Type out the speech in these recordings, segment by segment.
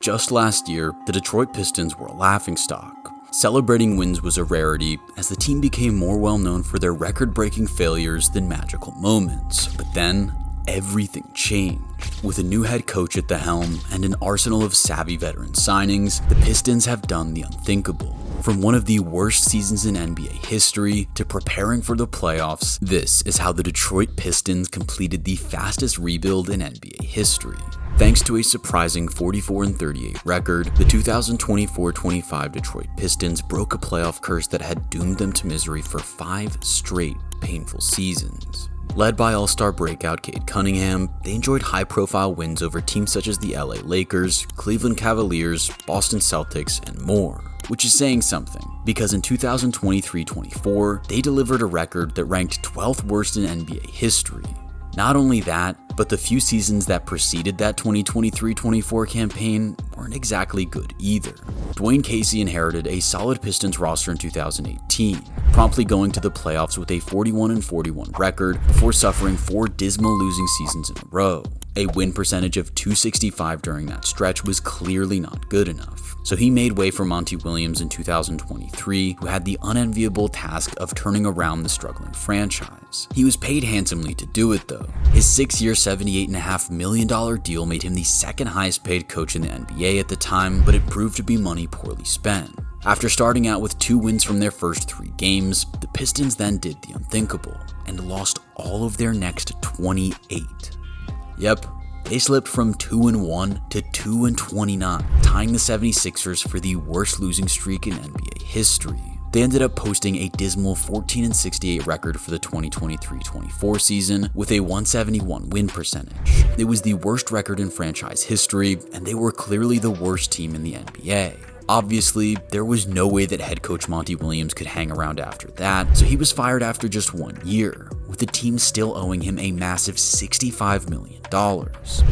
Just last year, the Detroit Pistons were a laughingstock. Celebrating wins was a rarity as the team became more well known for their record-breaking failures than magical moments. But then, everything changed. With a new head coach at the helm and an arsenal of savvy veteran signings, the Pistons have done the unthinkable. From one of the worst seasons in NBA history to preparing for the playoffs, this is how the Detroit Pistons completed the fastest rebuild in NBA history. Thanks to a surprising 44-38 record, the 2024-25 Detroit Pistons broke a playoff curse that had doomed them to misery for 5 straight painful seasons. Led by all-star breakout Cade Cunningham, they enjoyed high-profile wins over teams such as the LA Lakers, Cleveland Cavaliers, Boston Celtics, and more. Which is saying something, because in 2023-24, they delivered a record that ranked 12th worst in NBA history. Not only that, but the few seasons that preceded that 2023-24 campaign weren't exactly good either. Dwayne Casey inherited a solid Pistons roster in 2018, promptly going to the playoffs with a 41-41 record before suffering 4 dismal losing seasons in a row. A win percentage of .265 during that stretch was clearly not good enough, so he made way for Monty Williams in 2023, who had the unenviable task of turning around the struggling franchise. He was paid handsomely to do it though. His 6-year, $78.5 million deal made him the second highest paid coach in the NBA at the time, but it proved to be money poorly spent. After starting out with 2 wins from their first 3 games, the Pistons then did the unthinkable and lost all of their next 28. Yep, they slipped from 2-1 to 2-29, tying the 76ers for the worst losing streak in NBA history. They ended up posting a dismal 14-68 record for the 2023-24 season with a 171 win percentage. It was the worst record in franchise history, and they were clearly the worst team in the NBA. Obviously, there was no way that head coach Monty Williams could hang around after that, so he was fired after just 1 year, with the team still owing him a massive $65 million.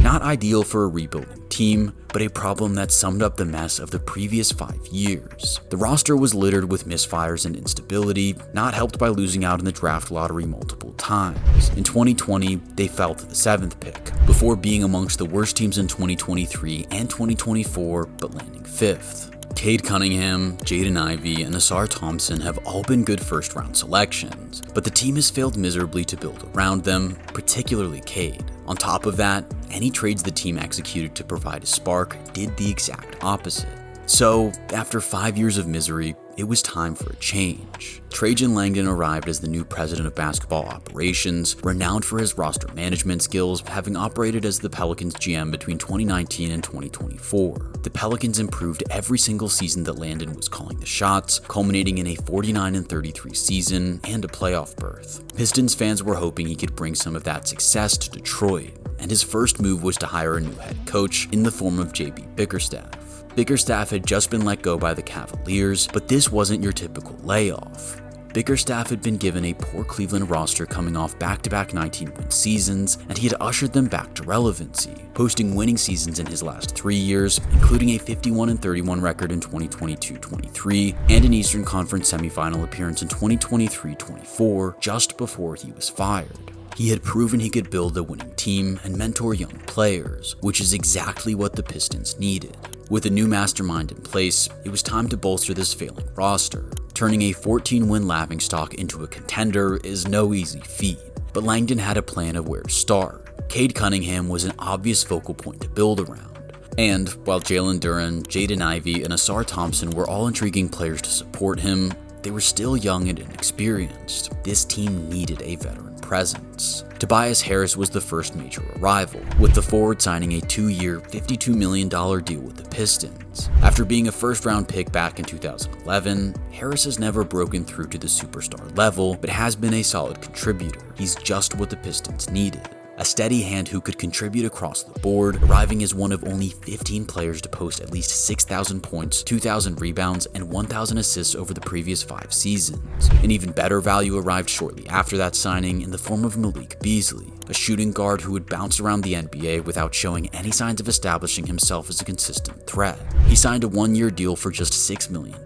Not ideal for a rebuilding team, but a problem that summed up the mess of the previous 5 years. The roster was littered with misfires and instability, not helped by losing out in the draft lottery multiple times. In 2020, they fell to the 7th pick, before being amongst the worst teams in 2023 and 2024, but landing 5th. Cade Cunningham, Jaden Ivey, and Ausar Thompson have all been good first-round selections, but the team has failed miserably to build around them, particularly Cade. On top of that, any trades the team executed to provide a spark did the exact opposite. So, after 5 years of misery, it was time for a change. Trajan Langdon arrived as the new president of basketball operations, renowned for his roster management skills, having operated as the Pelicans GM between 2019 and 2024. The Pelicans improved every single season that Langdon was calling the shots, culminating in a 49-33 season and a playoff berth. Pistons fans were hoping he could bring some of that success to Detroit, and his first move was to hire a new head coach in the form of JB Bickerstaff. Bickerstaff had just been let go by the Cavaliers, but this wasn't your typical layoff. Bickerstaff had been given a poor Cleveland roster coming off back-to-back 19-win seasons, and he had ushered them back to relevancy, posting winning seasons in his last 3 years, including a 51-31 record in 2022-23 and an Eastern Conference semifinal appearance in 2023-24 just before he was fired. He had proven he could build a winning team and mentor young players, which is exactly what the Pistons needed. With a new mastermind in place, it was time to bolster this failing roster. Turning a 14-win laughingstock into a contender is no easy feat, but Langdon had a plan of where to start. Cade Cunningham was an obvious focal point to build around. And while Jalen Duren, Jaden Ivey, and Ausar Thompson were all intriguing players to support him, they were still young and inexperienced. This team needed a veteran presence. Tobias Harris was the first major arrival, with the forward signing a 2-year, $52 million deal with the Pistons. After being a first-round pick back in 2011, Harris has never broken through to the superstar level, but has been a solid contributor. He's just what the Pistons needed. A steady hand who could contribute across the board, arriving as one of only 15 players to post at least 6,000 points, 2,000 rebounds, and 1,000 assists over the previous 5 seasons. An even better value arrived shortly after that signing in the form of Malik Beasley. a shooting guard who would bounce around the NBA without showing any signs of establishing himself as a consistent threat. He signed a one-year deal for just $6 million,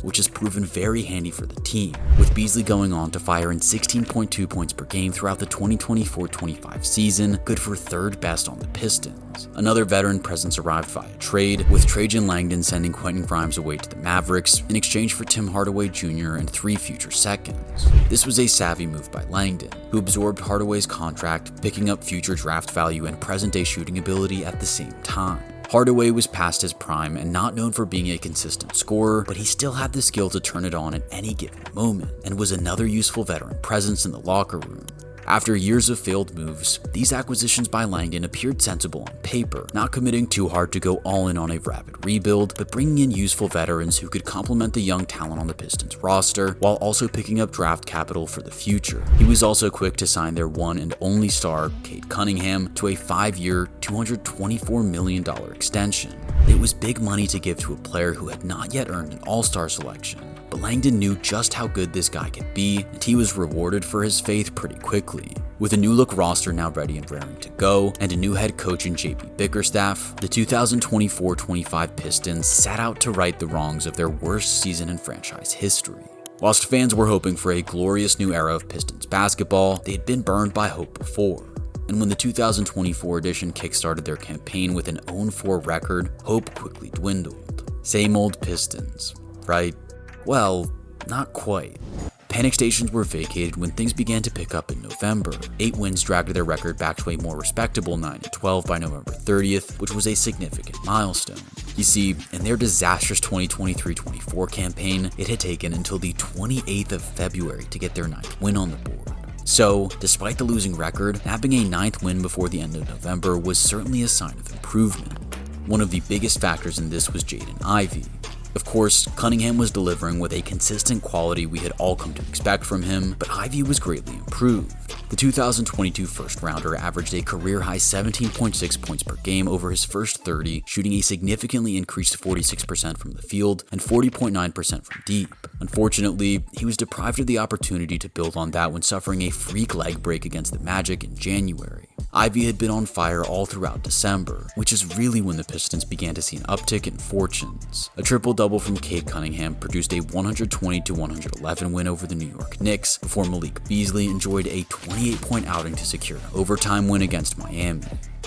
which has proven very handy for the team, with Beasley going on to fire in 16.2 points per game throughout the 2024-25 season, good for third best on the Pistons. Another veteran presence arrived via trade, with Trajan Langdon sending Quentin Grimes away to the Mavericks in exchange for Tim Hardaway Jr. and 3 future seconds. This was a savvy move by Langdon, who absorbed Hardaway's contract, picking up future draft value and present-day shooting ability at the same time. Hardaway was past his prime and not known for being a consistent scorer, but he still had the skill to turn it on at any given moment, and was another useful veteran presence in the locker room. After years of failed moves, these acquisitions by Langdon appeared sensible on paper, not committing too hard to go all in on a rapid rebuild, but bringing in useful veterans who could complement the young talent on the Pistons roster, while also picking up draft capital for the future. He was also quick to sign their one and only star, Cade Cunningham, to a 5-year, $224 million extension. It was big money to give to a player who had not yet earned an All-Star selection. But Langdon knew just how good this guy could be, and he was rewarded for his faith pretty quickly. With a new-look roster now ready and raring to go, and a new head coach in JB Bickerstaff, the 2024-25 Pistons set out to right the wrongs of their worst season in franchise history. Whilst fans were hoping for a glorious new era of Pistons basketball, they had been burned by hope before. And when the 2024 edition kickstarted their campaign with an 0-4 record, hope quickly dwindled. Same old Pistons, right? Well, not quite. Panic stations were vacated when things began to pick up in November. 8 wins dragged their record back to a more respectable 9-12 by November 30th, which was a significant milestone. You see, in their disastrous 2023-24 campaign, it had taken until the 28th of February to get their 9th win on the board. So, despite the losing record, nabbing a 9th win before the end of November was certainly a sign of improvement. One of the biggest factors in this was Jaden Ivey. Of course, Cunningham was delivering with a consistent quality we had all come to expect from him, but Ivey was greatly improved. The 2022 first-rounder averaged a career-high 17.6 points per game over his first 30, shooting a significantly increased 46% from the field and 40.9% from deep. Unfortunately, he was deprived of the opportunity to build on that when suffering a freak leg break against the Magic in January. Ivey had been on fire all throughout December, which is really when the Pistons began to see an uptick in fortunes. A triple-double from Cade Cunningham produced a 120-111 win over the New York Knicks, before Malik Beasley enjoyed a 28-point outing to secure an overtime win against Miami.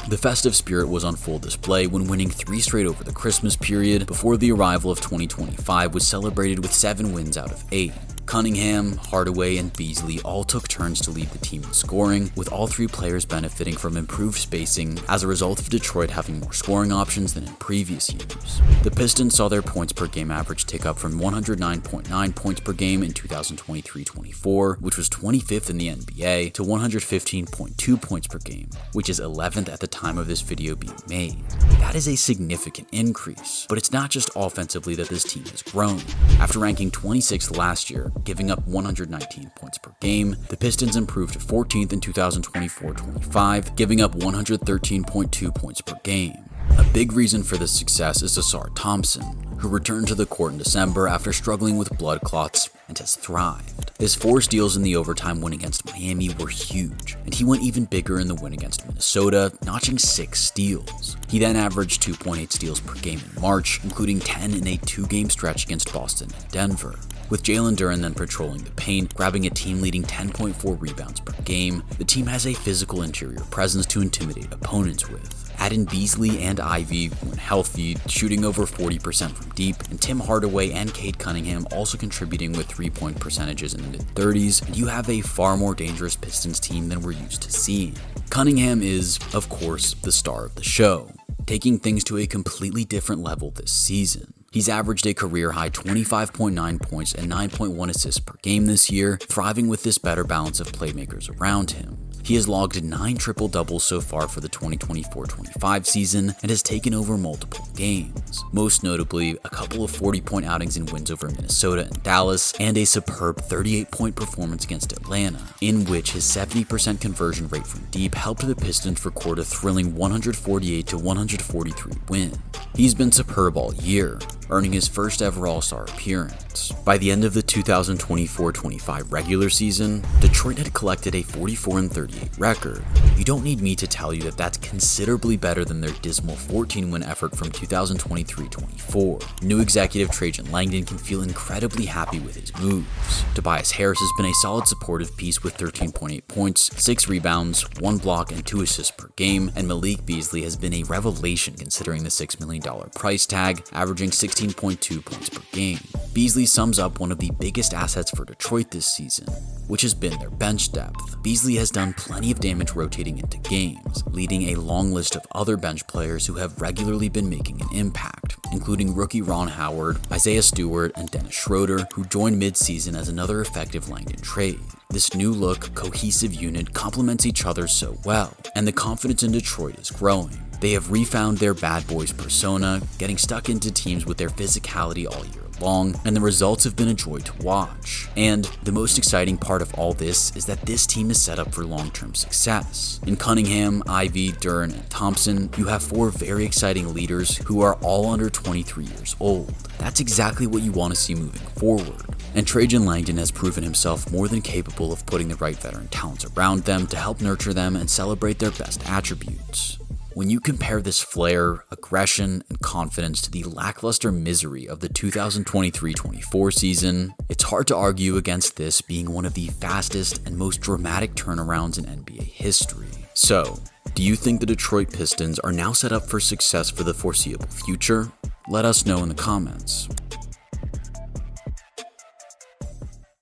The festive spirit was on full display when winning 3 straight over the Christmas period, before the arrival of 2025 was celebrated with 7 wins out of 8. Cunningham, Hardaway, and Beasley all took turns to lead the team in scoring, with all 3 players benefiting from improved spacing as a result of Detroit having more scoring options than in previous years. The Pistons saw their points per game average tick up from 109.9 points per game in 2023-24, which was 25th in the NBA, to 115.2 points per game, which is 11th at the time of this video being made. That is a significant increase, but it's not just offensively that this team has grown. After ranking 26th last year, giving up 119 points per game, the Pistons improved to 14th in 2024-25, giving up 113.2 points per game. A big reason for this success is Ausar Thompson, who returned to the court in December after struggling with blood clots and has thrived. His 4 steals in the overtime win against Miami were huge, and he went even bigger in the win against Minnesota, notching 6 steals. He then averaged 2.8 steals per game in March, including 10 in a 2-game stretch against Boston and Denver. With Jalen Duren then patrolling the paint, grabbing a team-leading 10.4 rebounds per game, the team has a physical interior presence to intimidate opponents with. Add in Beasley and Ivey, when healthy, shooting over 40% from deep, and Tim Hardaway and Cade Cunningham also contributing with 3-point percentages in the mid-30s, and you have a far more dangerous Pistons team than we're used to seeing. Cunningham is, of course, the star of the show, taking things to a completely different level this season. He's averaged a career-high 25.9 points and 9.1 assists per game this year, thriving with this better balance of playmakers around him. He has logged 9 triple-doubles so far for the 2024-25 season and has taken over multiple games, most notably a couple of 40-point outings in wins over Minnesota and Dallas, and a superb 38-point performance against Atlanta, in which his 70% conversion rate from deep helped the Pistons record a thrilling 148-143 win. He's been superb all year, earning his first ever All-Star appearance. fact. By the end of the 2024-25 regular season, Detroit had collected a 44-38 record. You don't need me to tell you that that's considerably better than their dismal 14-win effort from 2023-24. New executive Trajan Langdon can feel incredibly happy with his moves. Tobias Harris has been a solid supportive piece with 13.8 points, 6 rebounds, 1 block, and 2 assists per game, and Malik Beasley has been a revelation considering the $6 million price tag, averaging 16.2 points per game. Beasley sums up one of the biggest assets for Detroit this season, which has been their bench depth. Beasley has done plenty of damage rotating into games, leading a long list of other bench players who have regularly been making an impact, including rookie Ron Howard, Isaiah Stewart, and Dennis Schroeder, who joined mid-season as another effective Langdon trade. This new look, cohesive unit complements each other so well, and the confidence in Detroit is growing. They have refound their bad boys persona, getting stuck into teams with their physicality all year long, and the results have been a joy to watch. And the most exciting part of all this is that this team is set up for long-term success. In Cunningham, Ivy, Duren, and Thompson, you have 4 very exciting leaders who are all under 23 years old. That's exactly what you want to see moving forward. And Trajan Langdon has proven himself more than capable of putting the right veteran talents around them to help nurture them and celebrate their best attributes. When you compare this flair, aggression, and confidence to the lackluster misery of the 2023-24 season, it's hard to argue against this being one of the fastest and most dramatic turnarounds in NBA history. So, do you think the Detroit Pistons are now set up for success for the foreseeable future? Let us know in the comments.